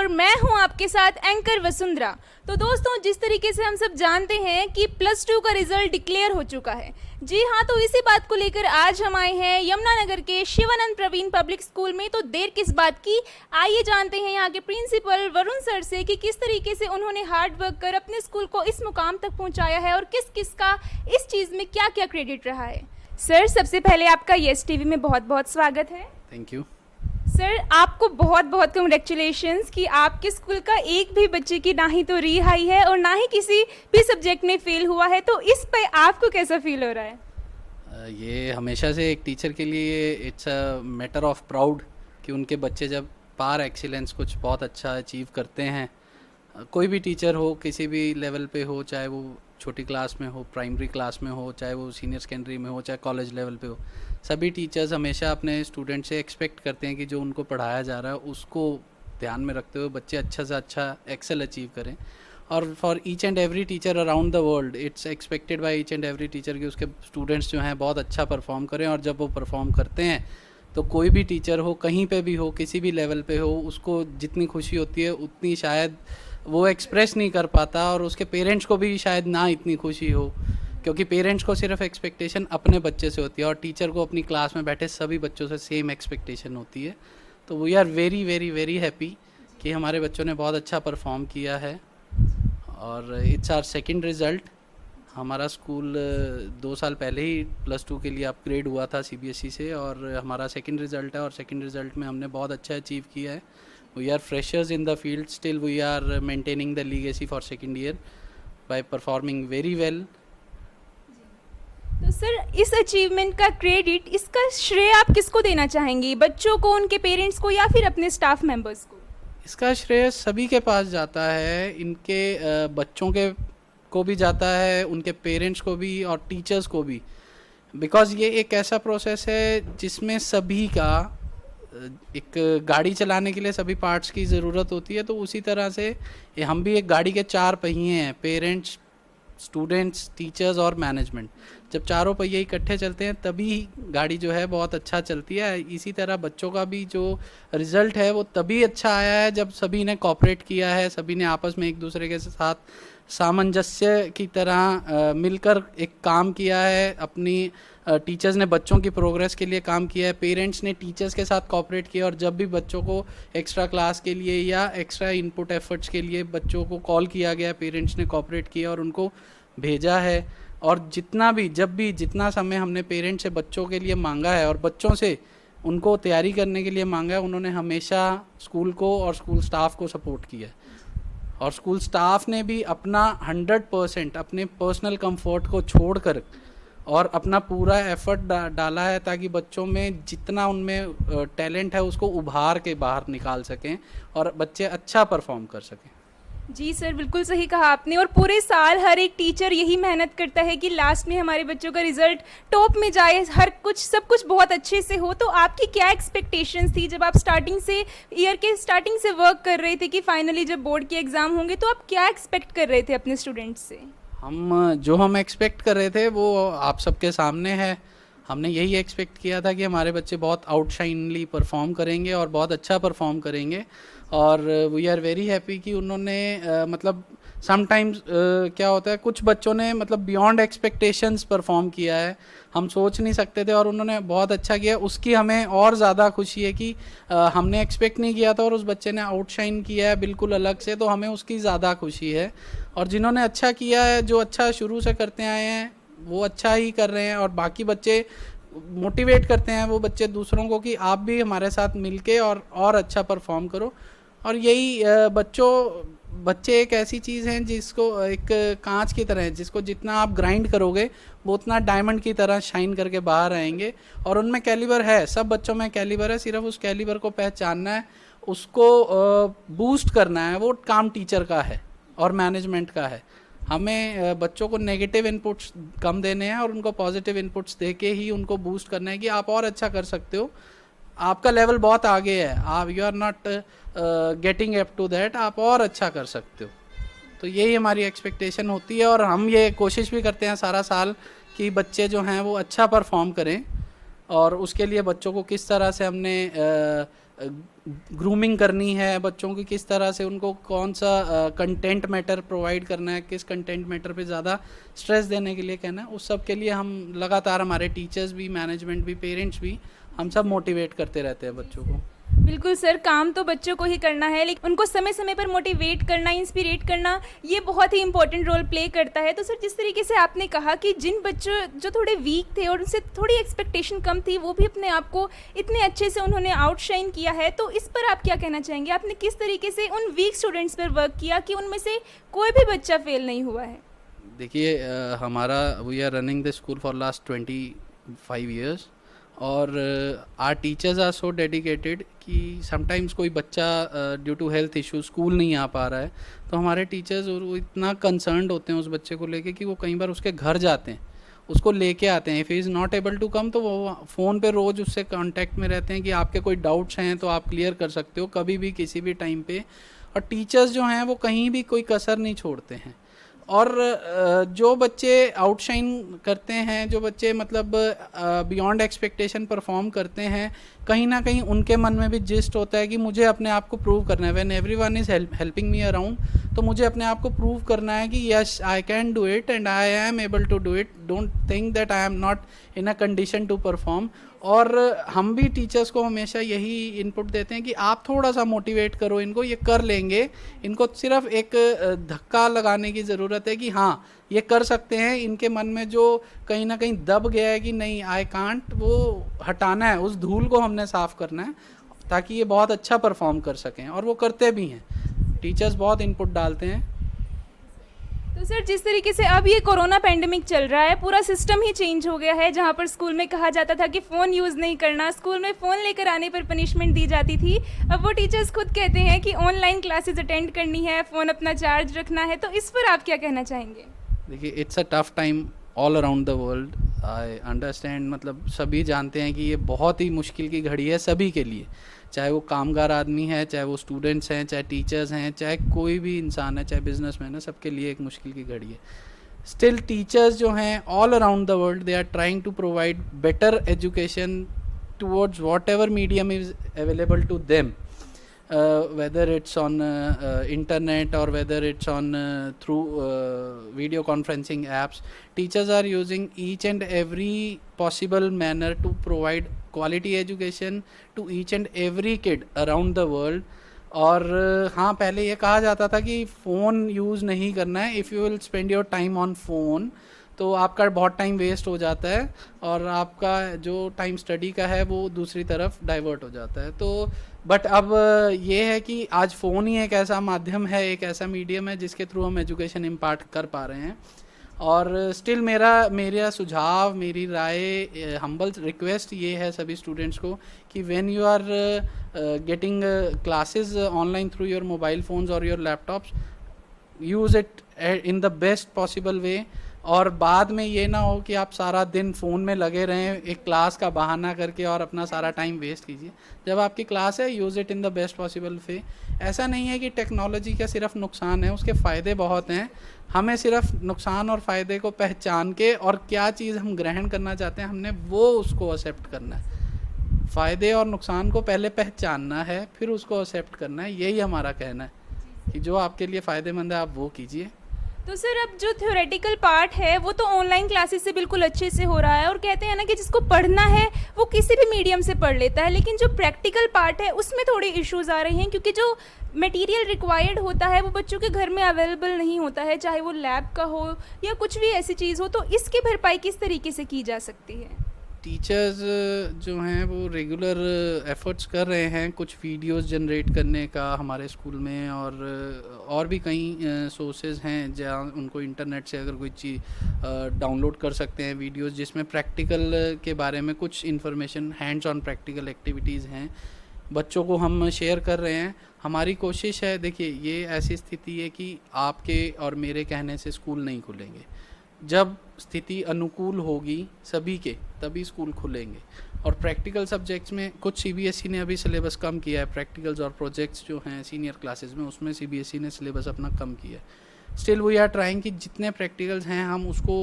और मैं हूं आपके साथ एंकर वसुंधरा। तो दोस्तों, जिस तरीके से हम सब जानते हैं कि +2 का रिजल्ट डिक्लेयर हो चुका है। जी हाँ, तो इसी बात को लेकर आज हम आए हैं यमुनानगर के शिवानंद प्रवीण पब्लिक स्कूल में। तो देर किस बात की, आइए जानते हैं यहाँ के प्रिंसिपल वरुण सर से कि किस तरीके से उन्होंने हार्ड वर्क कर अपने स्कूल को इस मुकाम तक पहुँचाया है और किस किस का इस चीज़ में क्या क्या क्रेडिट रहा है। सर, सबसे पहले आपका यस टीवी में बहुत बहुत स्वागत है। थैंक यू सर, आपको बहुत बहुत कंग्रेचुलेशंस कि आपके स्कूल का एक भी बच्चे की ना ही तो री हाई है और ना ही किसी भी सब्जेक्ट में फेल हुआ है। तो इस पे आपको कैसा फील हो रहा है? ये हमेशा से एक टीचर के लिए it's a matter of proud कि उनके बच्चे जब पार एक्सीलेंस कुछ बहुत अच्छा अचीव करते हैं। कोई भी टीचर हो, किसी भी लेवल पे हो, चाहे वो छोटी क्लास में हो, प्राइमरी क्लास में हो, चाहे वो सीनियर सेकेंडरी में हो, चाहे कॉलेज लेवल पे हो, सभी टीचर्स हमेशा अपने स्टूडेंट से एक्सपेक्ट करते हैं कि जो उनको पढ़ाया जा रहा है उसको ध्यान में रखते हुए बच्चे अच्छा से अच्छा एक्सेल अचीव करें। और for each and every teacher around the world it's expected by each and every teacher कि उसके स्टूडेंट्स जो हैं बहुत अच्छा परफॉर्म करें। और जब वो परफॉर्म करते हैं तो कोई भी टीचर हो, कहीं पे भी हो, किसी भी लेवल पे हो, उसको जितनी खुशी होती है उतनी शायद वो एक्सप्रेस नहीं कर पाता, और उसके पेरेंट्स को भी शायद ना इतनी खुशी हो, क्योंकि पेरेंट्स को सिर्फ एक्सपेक्टेशन अपने बच्चे से होती है और टीचर को अपनी क्लास में बैठे सभी बच्चों से सेम एक्सपेक्टेशन होती है। तो we are very very very happy कि हमारे बच्चों ने बहुत अच्छा परफॉर्म किया है। और इट्स आवर सेकंड रिज़ल्ट। हमारा स्कूल 2 साल पहले ही +2 के लिए अपग्रेड हुआ था सीबीएसई से, और हमारा सेकंड रिज़ल्ट है और सेकंड रिज़ल्ट में हमने बहुत अच्छा अचीव किया है। We are freshers in the field, still we are maintaining the legacy for second year by performing very well. तो सर, इस अचीवमेंट का क्रेडिट, इसका श्रेय आप किसको देना चाहेंगे? बच्चों को, उनके पेरेंट्स को, या फिर अपने स्टाफ मेंबर्स को? इसका श्रेय सभी के पास जाता है। इनके बच्चों के को भी जाता है, उनके पेरेंट्स को भी और टीचर्स को भी, बिकॉज़ ये एक ऐसा प्रोसेस है जिसमें सभी का एक गाड़ी चलाने के लिए सभी पार्ट्स की ज़रूरत होती है। तो उसी तरह से ये हम भी एक गाड़ी के 4 पहिए हैं, पेरेंट्स, स्टूडेंट्स, टीचर्स और मैनेजमेंट। जब चारों पहिए इकट्ठे चलते हैं तभी गाड़ी जो है बहुत अच्छा चलती है। इसी तरह बच्चों का भी जो रिज़ल्ट है वो तभी अच्छा आया है जब सभी ने कोऑपरेट किया है, सभी ने आपस में एक दूसरे के साथ सामंजस्य की तरह मिलकर एक काम किया है। अपनी टीचर्स ने बच्चों की प्रोग्रेस के लिए काम किया है, पेरेंट्स ने टीचर्स के साथ कोऑपरेट किया, और जब भी बच्चों को एक्स्ट्रा क्लास के लिए या एक्स्ट्रा इनपुट एफर्ट्स के लिए बच्चों को कॉल किया गया, पेरेंट्स ने कोऑपरेट किया और उनको भेजा है। और जितना समय हमने पेरेंट्स से बच्चों के लिए मांगा है और बच्चों से उनको तैयारी करने के लिए मांगा है, उन्होंने हमेशा स्कूल को और स्कूल स्टाफ को सपोर्ट किया है। और स्कूल स्टाफ ने भी अपना 100% अपने पर्सनल कंफर्ट को छोड़कर और अपना पूरा एफर्ट डाला है ताकि बच्चों में जितना उनमें टैलेंट है उसको उभार के बाहर निकाल सकें और बच्चे अच्छा परफॉर्म कर सकें। जी सर, बिल्कुल सही कहा आपने। और पूरे साल हर एक टीचर यही मेहनत करता है कि लास्ट में हमारे बच्चों का रिजल्ट टॉप में जाए, हर कुछ सब कुछ बहुत अच्छे से हो। तो आपकी क्या एक्सपेक्टेशंस थी जब आप ईयर के स्टार्टिंग से वर्क कर रहे थे कि फाइनली जब बोर्ड के एग्ज़ाम होंगे, तो आप क्या एक्सपेक्ट कर रहे थे अपने स्टूडेंट्स से? हम एक्सपेक्ट कर रहे थे वो आप सबके सामने है। हमने यही एक्सपेक्ट किया था कि हमारे बच्चे बहुत आउटशाइनली परफॉर्म करेंगे और बहुत अच्छा परफॉर्म करेंगे। और वी आर वेरी हैप्पी कि उन्होंने मतलब समटाइम्स क्या होता है, कुछ बच्चों ने मतलब बियॉन्ड एक्सपेक्टेशंस परफॉर्म किया है, हम सोच नहीं सकते थे, और उन्होंने बहुत अच्छा किया। उसकी हमें और ज़्यादा खुशी है कि हमने एक्सपेक्ट नहीं किया था और उस बच्चे ने आउटशाइन किया है बिल्कुल अलग से, तो हमें उसकी ज़्यादा खुशी है। और जिन्होंने अच्छा किया है, जो अच्छा शुरू से करते आए हैं, वो अच्छा ही कर रहे हैं, और बाकी बच्चे मोटिवेट करते हैं वो बच्चे दूसरों को कि आप भी हमारे साथ मिलके और अच्छा परफॉर्म करो। और यही बच्चे एक ऐसी चीज़ हैं जिसको एक कांच की तरह है, जिसको जितना आप ग्राइंड करोगे वो उतना डायमंड की तरह शाइन करके बाहर आएंगे। और उनमें कैलिबर है, सब बच्चों में कैलिबर है, सिर्फ उस कैलिबर को पहचानना है, उसको बूस्ट करना है। वो काम टीचर का है और मैनेजमेंट का है। हमें बच्चों को नेगेटिव इनपुट्स कम देने हैं और उनको पॉजिटिव इनपुट्स दे के ही उनको बूस्ट करना है कि आप और अच्छा कर सकते हो, आपका लेवल बहुत आगे है, आप you are not getting up to that, आप और अच्छा कर सकते हो। तो यही हमारी एक्सपेक्टेशन होती है, और हम ये कोशिश भी करते हैं सारा साल कि बच्चे जो हैं वो अच्छा परफॉर्म करें। और उसके लिए बच्चों को किस तरह से हमने ग्रूमिंग करनी है बच्चों की, किस तरह से उनको कौन सा कंटेंट मैटर प्रोवाइड करना है, किस कंटेंट मैटर पे ज़्यादा स्ट्रेस देने के लिए कहना है, उस सब के लिए हम लगातार, हमारे टीचर्स भी, मैनेजमेंट भी, पेरेंट्स भी, हम सब मोटिवेट करते रहते हैं बच्चों को। बिल्कुल सर, काम तो बच्चों को ही करना है, लेकिन उनको समय समय पर मोटिवेट करना, इंस्पिरेट करना, ये बहुत ही इंपॉर्टेंट रोल प्ले करता है। तो सर, जिस तरीके से आपने कहा कि जिन बच्चों जो थोड़े वीक थे और उनसे थोड़ी एक्सपेक्टेशन कम थी, वो भी अपने आप को इतने अच्छे से उन्होंने आउटशाइन किया है, तो इस पर आप क्या कहना चाहेंगे? आपने किस तरीके से उन वीक स्टूडेंट्स पर वर्क किया कि उनमें से कोई भी बच्चा फेल नहीं हुआ है? देखिए, हमारा, we are running the school for last 25 years, और our teachers are so dedicated कि समटाइम्स कोई बच्चा due to health issue school नहीं आ पा रहा है, तो हमारे टीचर्स वो इतना कंसर्न्ड होते हैं उस बच्चे को लेके कि वो कई बार उसके घर जाते हैं, उसको लेके आते हैं। If he is not able to come, तो वो फ़ोन पे रोज़ उससे कांटेक्ट में रहते हैं कि आपके कोई डाउट्स हैं तो आप क्लियर कर सकते हो कभी भी, किसी भी टाइम पे। और टीचर्स जो हैं वो कहीं भी कोई कसर नहीं छोड़ते हैं। और जो बच्चे आउटशाइन करते हैं, जो बच्चे मतलब बियॉन्ड एक्सपेक्टेशन परफॉर्म करते हैं, कहीं ना कहीं उनके मन में भी जिस्ट होता है कि मुझे अपने आप को प्रूव करना है। When everyone is helping me around, तो मुझे अपने आप को प्रूव करना है कि yes, I can do it and I am able to do it, don't think that I am not in a condition to perform. और हम भी टीचर्स को हमेशा यही इनपुट देते हैं कि आप थोड़ा सा मोटिवेट करो इनको, ये कर लेंगे। इनको सिर्फ एक धक्का लगाने की ज़रूरत है कि हाँ, ये कर सकते हैं। इनके मन में जो कहीं ना कहीं दब गया है कि नहीं, आई कांट, वो हटाना है, उस धूल को हमने साफ़ करना है ताकि ये बहुत अच्छा परफॉर्म कर सकें। और वो करते भी हैं, टीचर्स बहुत इनपुट डालते हैं। तो सर, जिस तरीके से अब ये कोरोना पैंडेमिक चल रहा है, पूरा सिस्टम ही चेंज हो गया है। जहाँ पर स्कूल में कहा जाता था कि फ़ोन यूज़ नहीं करना, स्कूल में फ़ोन लेकर आने पर पनिशमेंट दी जाती थी, अब वो टीचर्स खुद कहते हैं कि ऑनलाइन क्लासेस अटेंड करनी है, फ़ोन अपना चार्ज रखना है। तो इस पर आप क्या कहना चाहेंगे? देखिए, it's a tough time all around the world, I understand. मतलब सभी जानते हैं कि ये बहुत ही मुश्किल की घड़ी है सभी के लिए, चाहे वो कामगार आदमी है, चाहे वो स्टूडेंट्स हैं, चाहे टीचर्स हैं, चाहे कोई भी इंसान है, चाहे बिजनेसमैन है, सबके लिए एक मुश्किल की घड़ी है। स्टिल टीचर्स जो हैं all around the world, they are trying to provide better education towards whatever medium is available to them, whether it's on internet or whether it's on through video conferencing apps. Teachers are using each and every possible manner to provide quality education to each and every kid around the world. और हाँ, पहले ये कहा जाता था कि phone use नहीं करना है, if you will spend your time on phone तो आपका बहुत टाइम वेस्ट हो जाता है और आपका जो टाइम स्टडी का है वो दूसरी तरफ डाइवर्ट हो जाता है। तो बट अब ये है कि आज फ़ोन ही एक ऐसा माध्यम है, एक ऐसा मीडियम है जिसके थ्रू हम एजुकेशन इम्पार्ट कर पा रहे हैं। और स्टिल मेरा सुझाव, मेरी राय, हम्बल रिक्वेस्ट ये है सभी स्टूडेंट्स को कि when you are getting classes online through your mobile phones और your laptops, use it in the best possible way. और बाद में ये ना हो कि आप सारा दिन फ़ोन में लगे रहें एक क्लास का बहाना करके और अपना सारा टाइम वेस्ट कीजिए। जब आपकी क्लास है, use it in the best possible वे। ऐसा नहीं है कि टेक्नोलॉजी का सिर्फ नुकसान है, उसके फ़ायदे बहुत हैं। हमें सिर्फ नुकसान और फ़ायदे को पहचान के और क्या चीज़ हम ग्रहण करना चाहते हैं, हमने वो उसको एक्सेप्ट करना है। फ़ायदे और नुकसान को पहले पहचानना है, फिर उसको एक्सेप्ट करना है। यही हमारा कहना है कि जो आपके लिए फ़ायदेमंद है आप वो कीजिए। तो सर, अब जो थ्योरेटिकल पार्ट है वो तो ऑनलाइन क्लासेस से बिल्कुल अच्छे से हो रहा है और कहते हैं ना कि जिसको पढ़ना है वो किसी भी मीडियम से पढ़ लेता है, लेकिन जो प्रैक्टिकल पार्ट है उसमें थोड़ी इश्यूज आ रही हैं क्योंकि जो मटेरियल रिक्वायर्ड होता है वो बच्चों के घर में अवेलेबल नहीं होता है, चाहे वो लैब का हो या कुछ भी ऐसी चीज़ हो। तो इसकी भरपाई किस तरीके से की जा सकती है? टीचर्स जो हैं वो रेगुलर एफर्ट्स कर रहे हैं कुछ वीडियोस जनरेट करने का हमारे स्कूल में, और भी कई सोर्सेज हैं जहाँ उनको इंटरनेट से अगर कोई चीज़ डाउनलोड कर सकते हैं वीडियोस जिसमें प्रैक्टिकल के बारे में कुछ information, hands on practical activities हैं, बच्चों को हम शेयर कर रहे हैं। हमारी कोशिश है, देखिए ये ऐसी स्थिति है कि आपके और मेरे कहने से स्कूल नहीं खुलेंगे। जब स्थिति अनुकूल होगी सभी के तभी स्कूल खुलेंगे। और प्रैक्टिकल सब्जेक्ट्स में कुछ सीबीएसई ने अभी सिलेबस कम किया है, प्रैक्टिकल्स और प्रोजेक्ट्स जो हैं सीनियर क्लासेस में उसमें सीबीएसई ने सिलेबस अपना कम किया है। स्टिल वी आर ट्राइंग कि जितने प्रैक्टिकल्स हैं हम उसको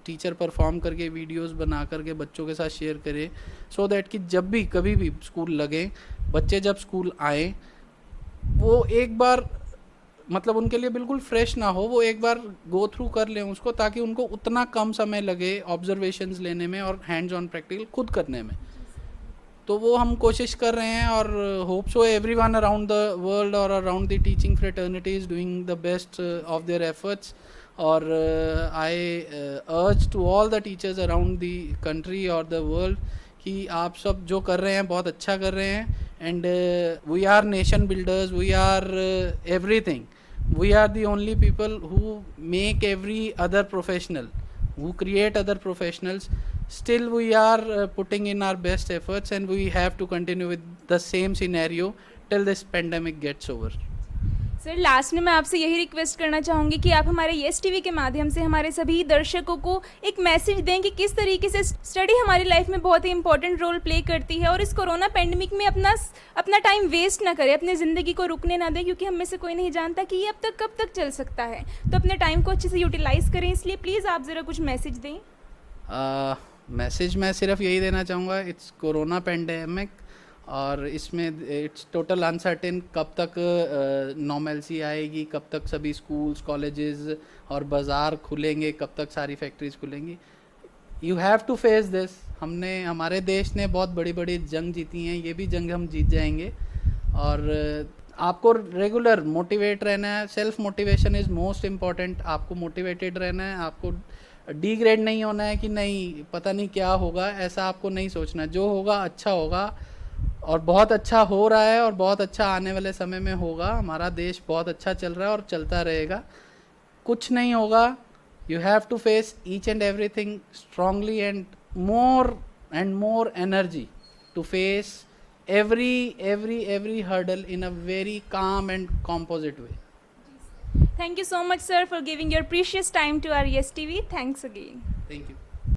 टीचर परफॉर्म करके वीडियोस बना करके बच्चों के साथ शेयर करे, सो दैट कि जब भी कभी भी स्कूल लगे, बच्चे जब स्कूल आए वो एक बार मतलब उनके लिए बिल्कुल फ्रेश ना हो, वो एक बार गो थ्रू कर लें उसको, ताकि उनको उतना कम समय लगे ऑब्जर्वेशंस लेने में और हैंड्स ऑन प्रैक्टिकल खुद करने में। तो वो हम कोशिश कर रहे हैं और hope so everyone around the world और around the teaching fraternity is doing the best of their efforts. और I urge to all the teachers around the country और द वर्ल्ड कि आप सब जो कर रहे हैं बहुत अच्छा कर रहे हैं, and we are nation builders, we are everything, we are the only people who make every other professional, who create other professionals. Still we are putting in our best efforts, and we have to continue with the same scenario till this pandemic gets over. Sir last में मैं आपसे यही request करना चाहूँगी कि आप हमारे yes TV के माध्यम से हमारे सभी दर्शकों को एक मैसेज दें कि किस तरीके से स्टडी हमारी लाइफ में बहुत ही इंपॉर्टेंट रोल प्ले करती है, और इस कोरोना पेंडेमिक में अपना टाइम वेस्ट ना करें, अपनी ज़िंदगी को रुकने ना दें, क्योंकि हम में से कोई नहीं जानता कि ये अब तक कब तक चल सकता है। तो अपने टाइम को अच्छे से यूटिलाइज़ करें, इसलिए प्लीज़ आप ज़रा कुछ मैसेज दें। मैसेज मैं सिर्फ यही देना चाहूँगा, इट्स कोरोना पेंडेमिक और इसमें इट्स टोटल अनसर्टेन कब तक नॉर्मलसी आएगी, कब तक सभी स्कूल्स कॉलेजेस और बाज़ार खुलेंगे, कब तक सारी फैक्ट्रीज खुलेंगी। You have to face this. हमारे देश ने बहुत बड़ी बड़ी जंग जीती हैं, ये भी जंग हम जीत जाएंगे। और आपको रेगुलर मोटिवेट रहना है, self motivation is most important. आपको मोटिवेटेड रहना है, आपको डिग्रेड नहीं होना है कि नहीं पता नहीं क्या होगा, ऐसा आपको नहीं सोचना। जो होगा अच्छा होगा, और बहुत अच्छा हो रहा है और बहुत अच्छा आने वाले समय में होगा। हमारा देश बहुत अच्छा चल रहा है और चलता रहेगा। कुछ नहीं होगा। You have to face each and everything strongly and more energy to face every hurdle in a very calm and composite way. Thank you so much, sir, for giving your precious time to our Yes TV. Thanks again. Thank you.